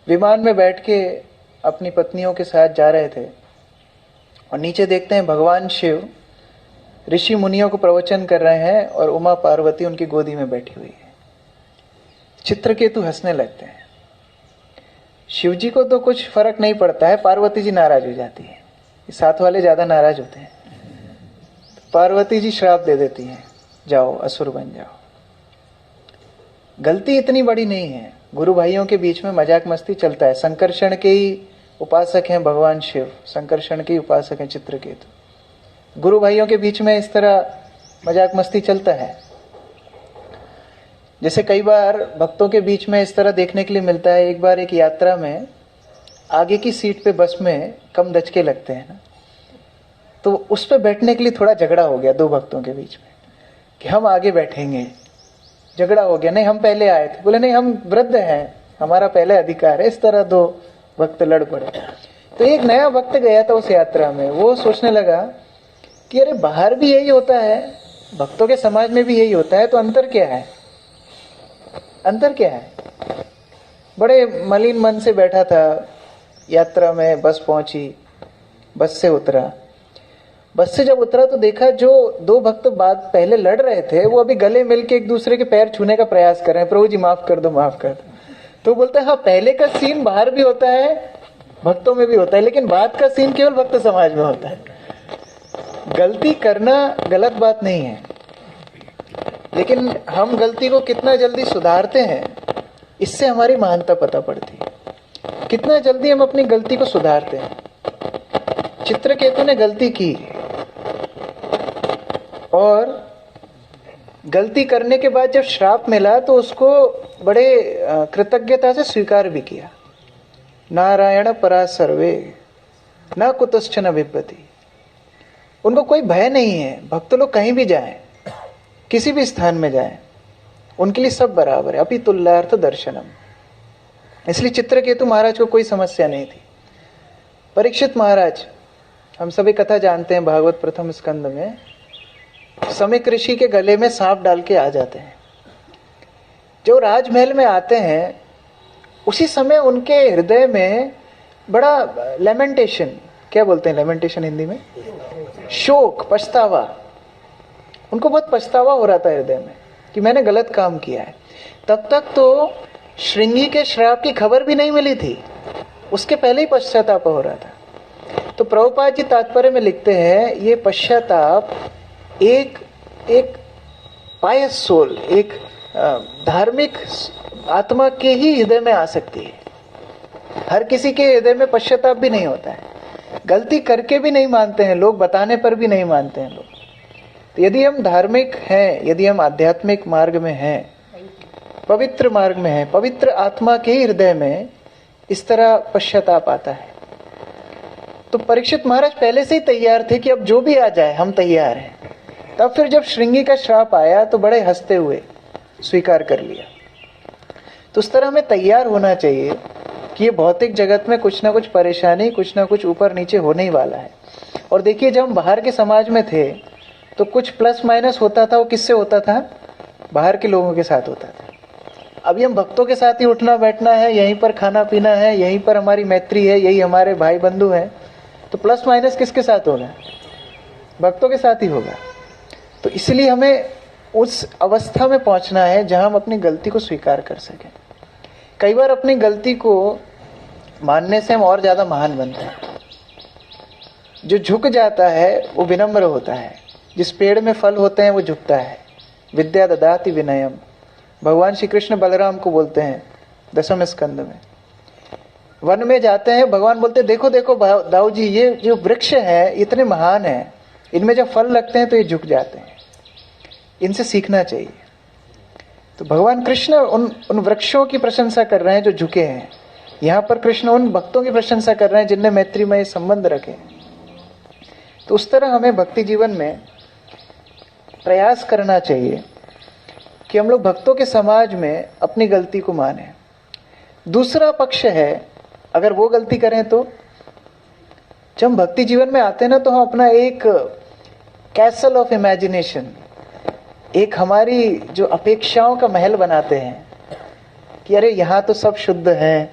विमान में बैठ के अपनी पत्नियों के साथ जा रहे थे और नीचे देखते हैं भगवान शिव ऋषि मुनियों को प्रवचन कर रहे हैं और उमा पार्वती उनकी गोदी में बैठी हुई है। चित्रकेतु हंसने लगते हैं। शिव जी को तो कुछ फर्क नहीं पड़ता है, पार्वती जी नाराज हो जाती है, साथ वाले ज्यादा नाराज होते हैं। पार्वती जी श्राप दे देती हैं, जाओ असुर बन जाओ। गलती इतनी बड़ी नहीं है, गुरु भाइयों के बीच में मजाक मस्ती चलता है। संकर्षण के ही उपासक हैं भगवान शिव, संकर्षण के ही उपासक हैं चित्रकेतु। गुरु भाइयों के बीच में इस तरह मजाक मस्ती चलता है। जैसे कई बार भक्तों के बीच में इस तरह देखने के लिए मिलता है। एक बार एक यात्रा में आगे की सीट पे बस में कम दचके लगते हैं ना, तो उस पे बैठने के लिए थोड़ा झगड़ा हो गया दो भक्तों के बीच में कि हम आगे बैठेंगे। झगड़ा हो गया, नहीं हम पहले आए थे, बोले नहीं हम वृद्ध हैं, हमारा पहले अधिकार है। इस तरह दो भक्त लड़ पड़े। तो एक नया भक्त गया था उस यात्रा में, वो सोचने लगा कि अरे बाहर भी यही होता है, भक्तों के समाज में भी यही होता है, तो अंतर क्या है, अंतर क्या है। बड़े मलिन मन से बैठा था यात्रा में, बस पहुंची, बस से उतरा, बस से जब उतरा तो देखा जो दो भक्त बाद पहले लड़ रहे थे वो अभी गले मिल के एक दूसरे के पैर छूने का प्रयास कर रहे हैं, प्रभु जी माफ कर दो माफ कर दो। तो बोलते हैं हाँ, पहले का सीन बाहर भी होता है, भक्तों में भी होता है, लेकिन बाद का सीन केवल भक्त समाज में होता है। गलती करना गलत बात नहीं है, लेकिन हम गलती को कितना जल्दी सुधारते हैं इससे हमारी महानता पता पड़ती है। कितना जल्दी हम अपनी गलती को सुधारते हैं। चित्रकेतु ने गलती की और गलती करने के बाद जब श्राप मिला तो उसको बड़े कृतज्ञता से स्वीकार भी किया। नारायण परा सर्वे न कुतश्चन बिभ्यति। उनको कोई भय नहीं है। भक्त लोग कहीं भी जाएं, किसी भी स्थान में जाएं, उनके लिए सब बराबर है। अपि तुल्यार्थ दर्शनम। इसलिए चित्रकेतु महाराज को कोई समस्या नहीं थी। परीक्षित महाराज, हम सभी कथा जानते हैं, भागवत प्रथम स्कंद में समीक ऋषि के गले में सांप डाल के आ जाते हैं। जो राजमहल में आते हैं उसी समय उनके हृदय में बड़ा लेमेंटेशन, क्या बोलते हैं लेमेंटेशन हिंदी में, शोक, पछतावा। उनको बहुत पछतावा हो रहा था हृदय में कि मैंने गलत काम किया है। तब तक तो श्रृंगी के श्राप की खबर भी नहीं मिली थी, उसके पहले ही पश्चाताप हो रहा था। तो प्रभुपाद जी तात्पर्य में लिखते हैं ये पश्चाताप एक पायस सोल, एक धार्मिक आत्मा के ही हृदय में आ सकती है। हर किसी के हृदय में पश्चाताप भी नहीं होता है। गलती करके भी नहीं मानते हैं लोग, बताने पर भी नहीं मानते हैं लोग। तो यदि हम धार्मिक हैं, यदि हम आध्यात्मिक मार्ग में हैं, पवित्र मार्ग में हैं, पवित्र आत्मा के ही हृदय में इस तरह पश्चाताप आता है। तो परीक्षित महाराज पहले से ही तैयार थे कि अब जो भी आ जाए हम तैयार हैं। तब फिर जब श्रृंगी का श्राप आया तो बड़े हंसते हुए स्वीकार कर लिया। तो उस तरह हमें तैयार होना चाहिए कि ये भौतिक जगत में कुछ ना कुछ परेशानी, कुछ ना कुछ ऊपर नीचे होने ही वाला है। और देखिए जब हम बाहर के समाज में थे तो कुछ प्लस माइनस होता था, वो किससे होता था? बाहर के लोगों के साथ होता था। अभी हम भक्तों के साथ ही उठना बैठना है, यहीं पर खाना पीना है, यहीं पर हमारी मैत्री है, यही हमारे भाई बंधु हैं, तो प्लस माइनस किसके साथ होगा? भक्तों के साथ ही होगा। तो इसलिए हमें उस अवस्था में पहुंचना है जहां हम अपनी गलती को स्वीकार कर सकें। कई बार अपनी गलती को मानने से हम और ज्यादा महान बनते हैं। जो झुक जाता है वो विनम्र होता है। जिस पेड़ में फल होते हैं वो झुकता है। विद्या ददाति विनयम, भगवान श्री कृष्ण बलराम को बोलते हैं दशम स्कंद में। वन में जाते हैं, भगवान बोलते देखो देखो दाऊ जी, ये जो वृक्ष है इतने महान है, इनमें जब फल लगते हैं तो ये झुक जाते हैं, इनसे सीखना चाहिए। तो भगवान कृष्ण उन वृक्षों की प्रशंसा कर रहे हैं जो झुके हैं। यहाँ पर कृष्ण उन भक्तों की प्रशंसा कर रहे हैं जिनने मैत्रीमय संबंध रखे। तो उस तरह हमें भक्ति जीवन में प्रयास करना चाहिए कि हम लोग भक्तों के समाज में अपनी गलती को माने। दूसरा पक्ष है, अगर वो गलती करें तो जब हम भक्ति जीवन में आते हैं ना, तो हम अपना एक कैसल ऑफ इमेजिनेशन, एक हमारी जो अपेक्षाओं का महल बनाते हैं कि अरे यहाँ तो सब शुद्ध है,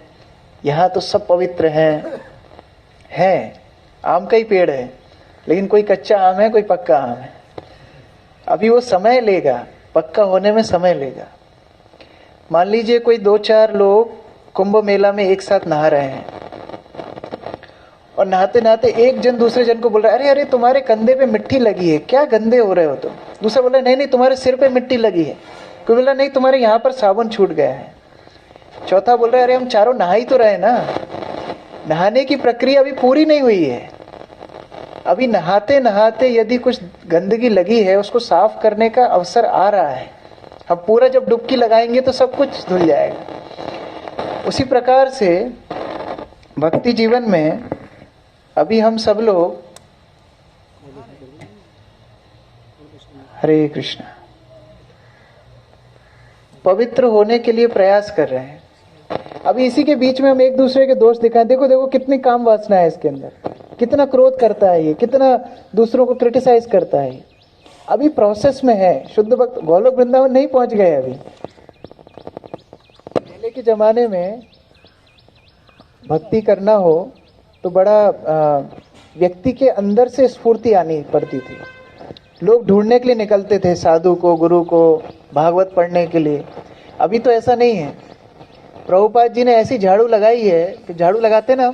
यहाँ तो सब पवित्र है। आम का ही पेड़ है लेकिन कोई कच्चा आम है, कोई पक्का आम है। अभी वो समय लेगा, पक्का होने में समय लेगा। मान लीजिए कोई 2-4 लोग कुंभ मेला में एक साथ नहा रहे हैं और नहाते नहाते एक जन दूसरे जन को बोल रहा है, अरे अरे तुम्हारे कंधे पे मिट्टी लगी है, क्या गंदे हो रहे हो तुम। दूसरा बोल रहा है, नहीं नहीं तुम्हारे सिर पे मिट्टी लगी है। कोई बोल रहा नहीं तुम्हारे यहाँ पर साबुन छूट गया है। चौथा बोल रहा है, अरे हम चारों नहा ही तो रहे ना, नहाने की प्रक्रिया अभी पूरी नहीं हुई है। अभी नहाते नहाते यदि कुछ गंदगी लगी है उसको साफ करने का अवसर आ रहा है। हम पूरा जब डुबकी लगाएंगे तो सब कुछ धुल जाएगा। उसी प्रकार से भक्ति जीवन में अभी हम सब लोग, हरे कृष्णा, पवित्र होने के लिए प्रयास कर रहे हैं। अभी इसी के बीच में हम एक दूसरे के दोष दिखाएं, देखो देखो कितनी काम वासना है इसके अंदर, कितना क्रोध करता है ये, कितना दूसरों को क्रिटिसाइज करता है। अभी प्रोसेस में है। शुद्ध भक्त गोलोक वृंदावन नहीं पहुंच गए अभी। पहले के जमाने में भक्ति करना हो तो बड़ा व्यक्ति के अंदर से स्फूर्ति आनी पड़ती थी। लोग ढूंढने के लिए निकलते थे साधु को, गुरु को, भागवत पढ़ने के लिए। अभी तो ऐसा नहीं है। प्रभुपाद जी ने ऐसी झाड़ू लगाई है कि झाड़ू लगाते ना,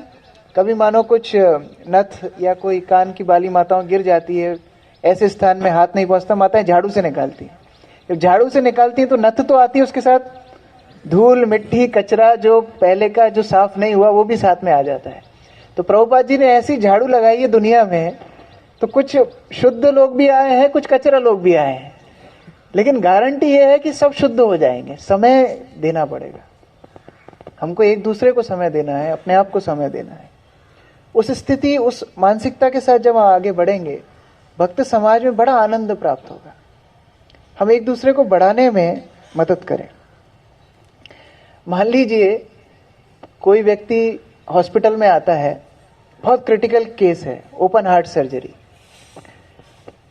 कभी मानो कुछ नथ या कोई कान की बाली माताओं गिर जाती है, ऐसे स्थान में हाथ नहीं पहुंचता, माताएं झाड़ू से निकालती हैं। जब झाड़ू से निकालती हैं तो नथ तो आती है, उसके साथ धूल, मिट्टी, कचरा जो पहले का जो साफ नहीं हुआ वो भी साथ में आ जाता है। तो प्रभुपाद जी ने ऐसी झाड़ू लगाई है दुनिया में, तो कुछ शुद्ध लोग भी आए हैं, कुछ कचरा लोग भी आए हैं, लेकिन गारंटी ये है कि सब शुद्ध हो जाएंगे। समय देना पड़ेगा हमको, एक दूसरे को समय देना है, अपने आप को समय देना है। उस स्थिति, उस मानसिकता के साथ जब हम आगे बढ़ेंगे, भक्त समाज में बड़ा आनंद प्राप्त होगा। हम एक दूसरे को बढ़ाने में मदद करें। मान लीजिए कोई व्यक्ति हॉस्पिटल में आता है, बहुत क्रिटिकल केस है, open heart surgery.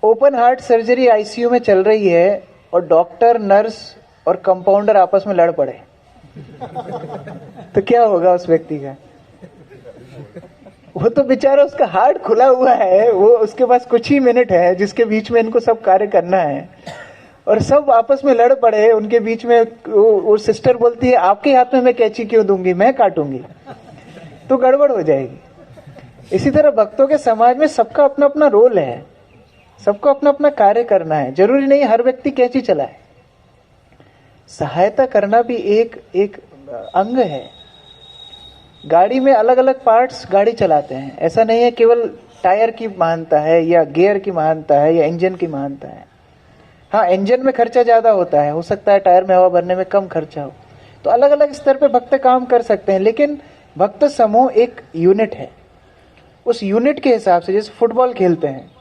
Open heart surgery ICU में चल रही है और डॉक्टर, नर्स और कंपाउंडर आपस में लड़ पड़े तो क्या होगा उस व्यक्ति का? वो तो बेचारा, उसका हार्ट खुला हुआ है, वो उसके पास कुछ ही मिनट है जिसके बीच में इनको सब कार्य करना है, और सब आपस में लड़ पड़े उनके बीच में। वो सिस्टर बोलती है आपके हाथ में मैं कैंची क्यों दूंगी, मैं काटूंगी, तो गड़बड़ हो जाएगी। इसी तरह भक्तों के समाज में सबका अपना अपना रोल है, सबको अपना अपना कार्य करना है। जरूरी नहीं हर व्यक्ति कैंची चलाए, सहायता करना भी एक अंग है। गाड़ी में अलग अलग पार्ट्स गाड़ी चलाते हैं, ऐसा नहीं है केवल टायर की महानता है या गियर की महानता है या इंजन की महानता है। हाँ, इंजन में खर्चा ज्यादा होता है, हो सकता है टायर में हवा भरने में कम खर्चा हो, तो अलग अलग स्तर पे भक्त काम कर सकते हैं। लेकिन भक्त समूह एक यूनिट है। उस यूनिट के हिसाब से, जैसे फुटबॉल खेलते हैं,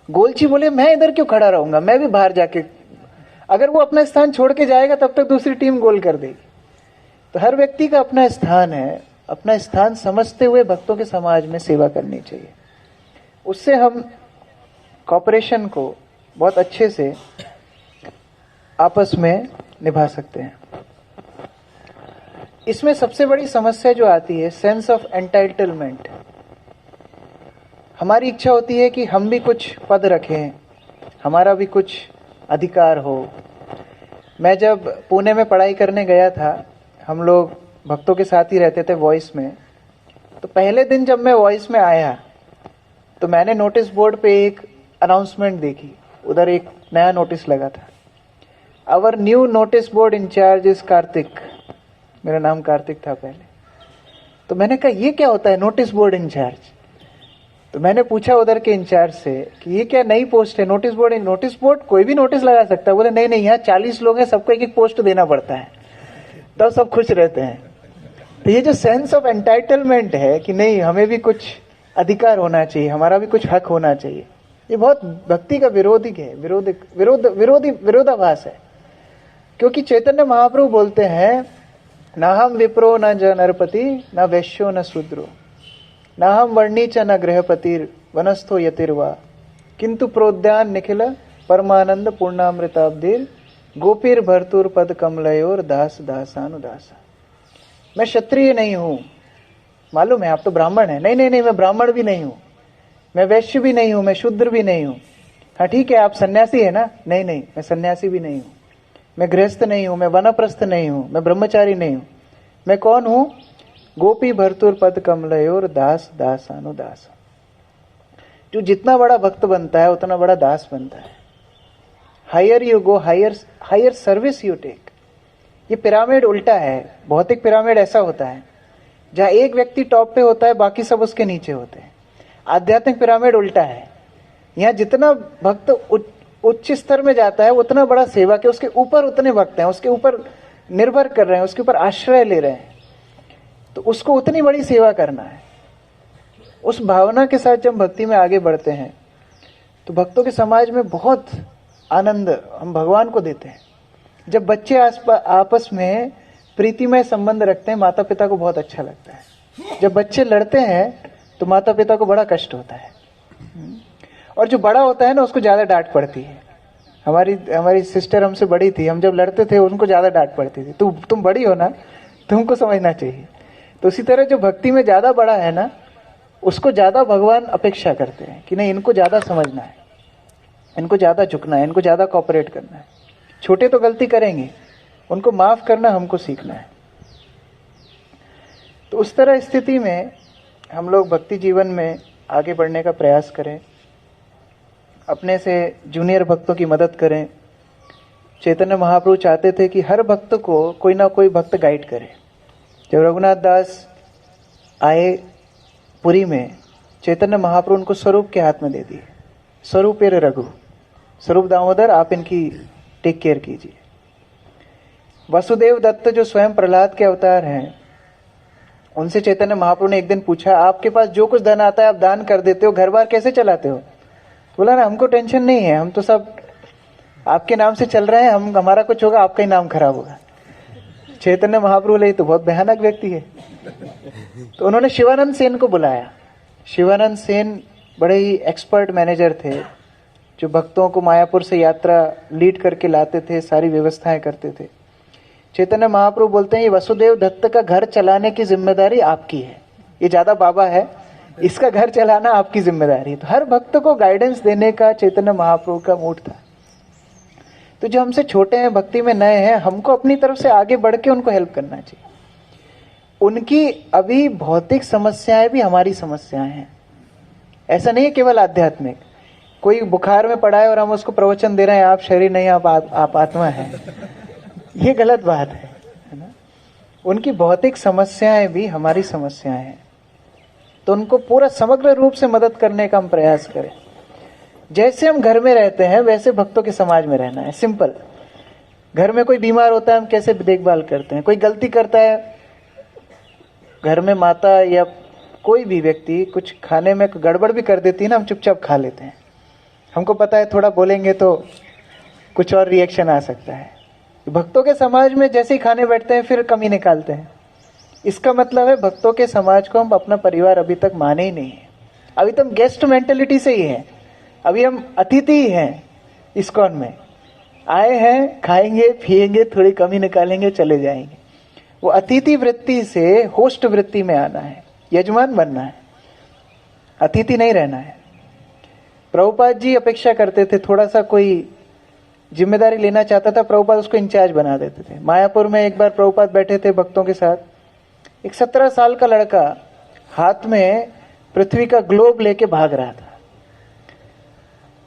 गोलची बोले मैं इधर क्यों खड़ा रहूंगा, मैं भी बाहर जाके, अगर वो अपना स्थान छोड़ के जाएगा तब तक दूसरी टीम गोल कर देगी। तो हर व्यक्ति का अपना स्थान है, अपना स्थान समझते हुए भक्तों के समाज में सेवा करनी चाहिए। उससे हम कॉपरेशन को बहुत अच्छे से आपस में निभा सकते हैं। इसमें सबसे बड़ी समस्या जो आती है, सेंस ऑफ एंटाइटलमेंट। हमारी इच्छा होती है कि हम भी कुछ पद रखें, हमारा भी कुछ अधिकार हो। मैं जब पुणे में पढ़ाई करने गया था, हम लोग भक्तों के साथ ही रहते थे वॉइस में, तो पहले दिन जब मैं वॉइस में आया तो मैंने नोटिस बोर्ड पे एक अनाउंसमेंट देखी। उधर एक नया नोटिस लगा था, our new notice board in-charge is Kartik. मेरा नाम कार्तिक था पहले। तो मैंने कहा ये क्या होता है नोटिस बोर्ड इंचार्ज? तो मैंने पूछा उधर के इंचार्ज से कि ये क्या नई पोस्ट है, नोटिस बोर्ड? नोटिस बोर्ड कोई भी नोटिस लगा सकता है। बोले नहीं नहीं, यहाँ 40 लोग हैं, सबको एक एक पोस्ट देना पड़ता है, तब सब खुश रहते हैं। तो ये जो सेंस ऑफ एंटाइटलमेंट है कि नहीं हमें भी कुछ अधिकार होना चाहिए, हमारा भी कुछ हक होना चाहिए, ये बहुत भक्ति का विरोधाभास है। क्योंकि चैतन्य महाप्रभु बोलते हैं, न हम विप्रो न ज नरपति न वैश्यो न शूद्रो न हम वर्णी च न गृहपति वनस्थो यतिर्वा किंतु प्रोद्यान निखिल परमानंद पूर्णामृताब्धिर गोपीर भरतुर पद कमलयोर दास दासानुदासा। मैं क्षत्रिय नहीं हूं, मालूम है आप तो ब्राह्मण है। नहीं नहीं नहीं, मैं ब्राह्मण भी नहीं हूं, मैं वैश्य भी नहीं हूं, मैं शूद्र भी नहीं हूं। हाँ ठीक है, आप सन्यासी है ना? नहीं नहीं, मैं सन्यासी भी नहीं हूं, मैं गृहस्थ नहीं हूं, मैं वनप्रस्थ नहीं हूं, मैं ब्रह्मचारी नहीं हूं। मैं कौन हूं? गोपी भरतुर पद कमलयोर दास दासानुदास। जो जितना बड़ा भक्त बनता है उतना बड़ा दास बनता है। Higher you go, higher service you take. ये पिरामिड उल्टा है। भौतिक पिरामिड ऐसा होता है जहां एक व्यक्ति टॉप पे होता है, बाकी सब उसके नीचे होते हैं। आध्यात्मिक पिरामिड उल्टा है। यहाँ जितना भक्त उच्च स्तर में जाता है उतना बड़ा सेवक है, उसके ऊपर उतने भक्त हैं, उसके ऊपर निर्भर कर रहे हैं, उसके ऊपर आश्रय ले रहे हैं, तो उसको उतनी बड़ी सेवा करना है। उस भावना के साथ जब भक्ति में आगे बढ़ते हैं तो भक्तों के समाज में बहुत आनंद हम भगवान को देते हैं। जब बच्चे आपस में प्रीतिमय संबंध रखते हैं, माता पिता को बहुत अच्छा लगता है। जब बच्चे लड़ते हैं तो माता पिता को बड़ा कष्ट होता है, और जो बड़ा होता है ना उसको ज्यादा डांट पड़ती है। हमारी सिस्टर हमसे बड़ी थी, हम जब लड़ते थे उनको ज्यादा डांट पड़ती थी। तुम बड़ी हो ना, तुमको समझना चाहिए। तो उसी तरह जो भक्ति में ज्यादा बड़ा है ना, उसको ज़्यादा भगवान अपेक्षा करते हैं कि नहीं, इनको ज़्यादा समझना है, इनको ज़्यादा झुकना है, इनको ज़्यादा कॉपरेट करना है। छोटे तो गलती करेंगे, उनको माफ़ करना हमको सीखना है। तो उस तरह स्थिति में हम लोग भक्ति जीवन में आगे बढ़ने का प्रयास करें, अपने से जूनियर भक्तों की मदद करें। चैतन्य महाप्रभु चाहते थे कि हर भक्त को कोई ना कोई भक्त गाइड करे। जब रघुनाथ दास आए पुरी में, चैतन्य महाप्रभु उनको स्वरूप के हाथ में दे दिए, स्वरूप एरे रघु, स्वरूप दामोदर, आप इनकी टेक केयर कीजिए। वसुदेव दत्त जो स्वयं प्रहलाद के अवतार हैं, उनसे चैतन्य महाप्रभु ने एक दिन पूछा, आपके पास जो कुछ धन आता है आप दान कर देते हो, घर बार कैसे चलाते हो? बोला ना, हमको टेंशन नहीं है, हम तो सब आपके नाम से चल रहे हैं, हमारा कुछ होगा आपका ही नाम खराब होगा। चैतन्य महाप्रभु बोले, तो बहुत भयानक व्यक्ति है। तो उन्होंने शिवानंद सेन को बुलाया। शिवानंद सेन बड़े ही एक्सपर्ट मैनेजर थे, जो भक्तों को मायापुर से यात्रा लीड करके लाते थे, सारी व्यवस्थाएं करते थे। चैतन्य महाप्रभु बोलते हैं, ये वसुदेव दत्त का घर चलाने की जिम्मेदारी आपकी है, ये ज्यादा बाबा है, इसका घर चलाना आपकी जिम्मेदारी है। तो हर भक्त को गाइडेंस देने का चैतन्य महाप्रभु का मूड था। तो जो हमसे छोटे हैं, भक्ति में नए हैं, हमको अपनी तरफ से आगे बढ़ के उनको हेल्प करना चाहिए। उनकी अभी भौतिक समस्याएं भी हमारी समस्याएं हैं, ऐसा नहीं है केवल आध्यात्मिक। कोई बुखार में पड़ा है और हम उसको प्रवचन दे रहे हैं, आप शरीर नहीं, आप आत्मा हैं, ये गलत बात है ना। उनकी भौतिक समस्याएं भी हमारी समस्याएं हैं, तो उनको पूरा समग्र रूप से मदद करने का हम प्रयास करें। जैसे हम घर में रहते हैं वैसे भक्तों के समाज में रहना है, सिंपल। घर में कोई बीमार होता है, हम कैसे देखभाल करते हैं। कोई गलती करता है, घर में माता या कोई भी व्यक्ति कुछ खाने में गड़बड़ भी कर देती है ना, हम चुपचाप खा लेते हैं। हमको पता है थोड़ा बोलेंगे तो कुछ और रिएक्शन आ सकता है। भक्तों के समाज में जैसे ही खाने बैठते हैं फिर कमी निकालते हैं। इसका मतलब है भक्तों के समाज को हम अपना परिवार अभी तक माने ही नहीं है। अभी तो हम गेस्ट मेंटेलिटी से ही हैं, अभी हम अतिथि ही हैं। इस्कॉन में आए हैं, खाएंगे पिएंगे, थोड़ी कमी निकालेंगे, चले जाएंगे। वो अतिथि वृत्ति से होस्ट वृत्ति में आना है, यजमान बनना है, अतिथि नहीं रहना है। प्रभुपाद जी अपेक्षा करते थे, थोड़ा सा कोई जिम्मेदारी लेना चाहता था, प्रभुपाद उसको इंचार्ज बना देते थे। मायापुर में एक बार प्रभुपाद बैठे थे भक्तों के साथ, एक 17 साल का लड़का हाथ में पृथ्वी का ग्लोब लेके भाग रहा था,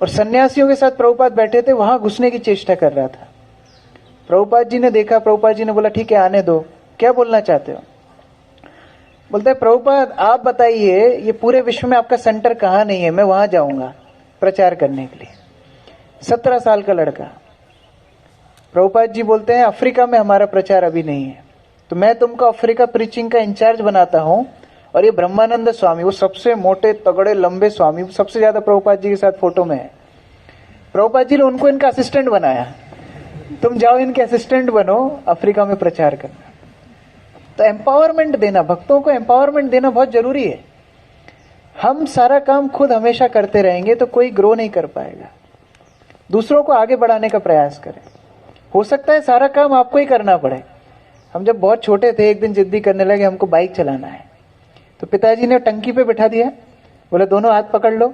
और सन्यासियों के साथ प्रभुपाद बैठे थे, वहां घुसने की चेष्टा कर रहा था। प्रभुपाद जी ने देखा, प्रभुपाद जी ने बोला, ठीक है आने दो, क्या बोलना चाहते हो? बोलता है, प्रभुपाद आप बताइए, ये पूरे विश्व में आपका सेंटर कहाँ नहीं है, मैं वहां जाऊंगा प्रचार करने के लिए। 17 साल का लड़का। प्रभुपाद जी बोलते हैं, अफ्रीका में हमारा प्रचार अभी नहीं है, तो मैं तुमको अफ्रीका प्रीचिंग का इंचार्ज बनाता हूं। और ये ब्रह्मानंद स्वामी, वो सबसे मोटे तगड़े लंबे स्वामी, सबसे ज्यादा प्रभुपाद जी के साथ फोटो में है। प्रभुपाद जी ने उनको इनका असिस्टेंट बनाया, तुम जाओ इनके असिस्टेंट बनो, अफ्रीका में प्रचार करना। तो एम्पावरमेंट देना, भक्तों को एम्पावरमेंट देना बहुत जरूरी है। हम सारा काम खुद हमेशा करते रहेंगे तो कोई ग्रो नहीं कर पाएगा। दूसरों को आगे बढ़ाने का प्रयास करें। हो सकता है सारा काम आपको ही करना पड़े। हम जब बहुत छोटे थे, एक दिन जिद्दी करने लगे, हमको बाइक चलाना है, तो पिताजी ने टंकी पे बिठा दिया, बोले दोनों हाथ पकड़ लो,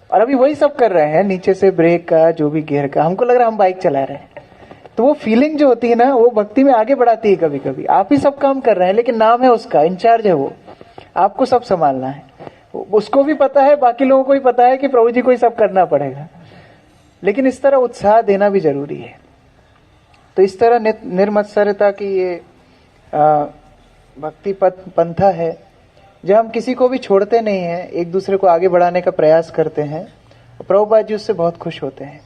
और अभी वही सब कर रहे हैं, नीचे से ब्रेक का, जो भी गियर का। हमको लग रहा है हम बाइक चला रहे हैं। तो वो फीलिंग जो होती है ना, वो भक्ति में आगे बढ़ाती है। कभी कभी आप ही सब काम कर रहे हैं, लेकिन नाम है उसका, इंचार्ज है वो, आपको सब संभालना है। उसको भी पता है, बाकी लोगों को भी पता है कि प्रभु जी को ही सब करना पड़ेगा, लेकिन इस तरह उत्साह देना भी जरूरी है। तो इस तरह निर्मत्सरता की ये भक्ति पंथा है, जब हम किसी को भी छोड़ते नहीं हैं, एक दूसरे को आगे बढ़ाने का प्रयास करते हैं। प्रभुपाद जी उससे बहुत खुश होते हैं।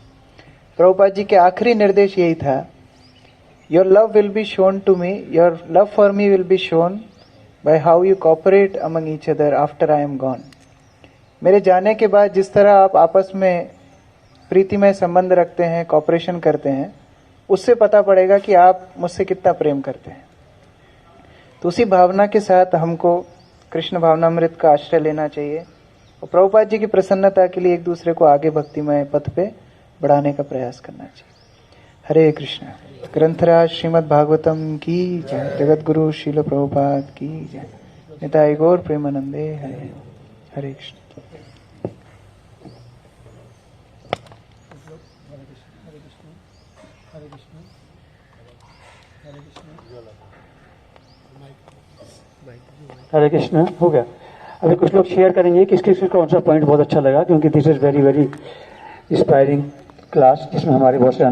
प्रभुपाद जी के आखिरी निर्देश यही था, your love will be shown to me, your love for me will be shown by how you cooperate among each other after I am gone. मेरे जाने के बाद जिस तरह आप आपस में प्रीतिमय संबंध रखते हैं, कॉपरेशन करते हैं, उससे पता पड़ेगा कि आप मुझसे कितना प्रेम करते हैं। तो उसी भावना के साथ हमको कृष्ण भावनामृत का आश्रय लेना चाहिए, और प्रभुपाद जी की प्रसन्नता के लिए एक दूसरे को आगे भक्तिमय पथ पे बढ़ाने का प्रयास करना चाहिए। हरे कृष्ण। ग्रंथराज श्रीमद् भागवतम की जय। जगत गुरु श्रील प्रभुपाद की जय। निताई गौर प्रेमानंदे हरे। हरे कृष्ण। हरे कृष्ण। हो गया। अभी कुछ लोग शेयर करेंगे किस किस को कौन सा पॉइंट बहुत अच्छा लगा, क्योंकि this is very very inspiring class जिसमें हमारे बहुत से